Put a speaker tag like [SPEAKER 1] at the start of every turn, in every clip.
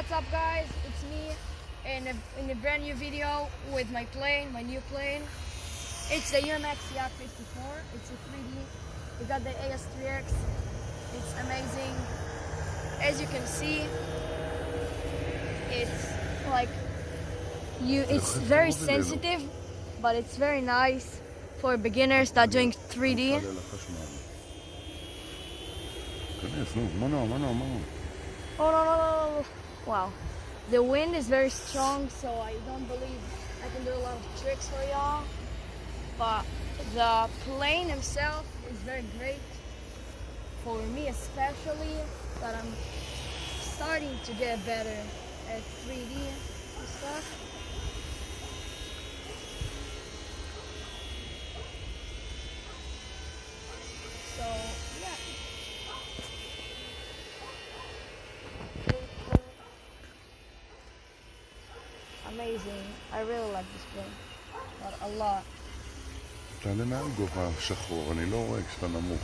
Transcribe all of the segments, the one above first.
[SPEAKER 1] what's up guys? It's me in a brand new video with my plane, my new plane. It's the UMX Yak 54. It's a 3D. We got the AS3X. It's amazing. As you can see, it's like it's very sensitive, but it's very nice for beginners that are doing 3D. Oh no. Wow. The wind is very strong, so I don't believe I can do a lot of tricks for y'all. But the plane himself is very great for me, especially that I'm starting to get better at 3D and stuff. So yeah. Amazing. I really like this plane. A lot.
[SPEAKER 2] תעלה מעל גובה שחור, אני לא רואה כשאתה נמוך.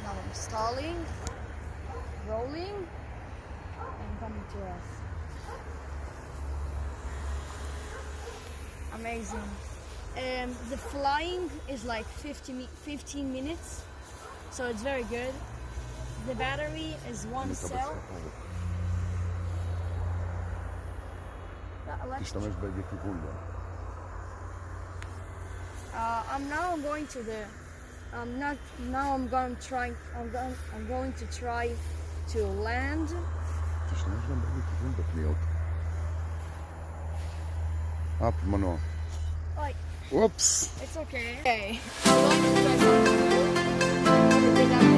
[SPEAKER 1] Now I'm stalling, rolling, and coming to us. Amazing. The flying is like 15 minutes, so it's very good. The battery is one cell.
[SPEAKER 2] תשתמש בכיוון בה.
[SPEAKER 1] I'm going to try to land.
[SPEAKER 2] תשתמש גם בכיוון בפניות. אפ מנוע.
[SPEAKER 1] Like,
[SPEAKER 2] אופס.
[SPEAKER 1] it's okay. I'm going to try something new.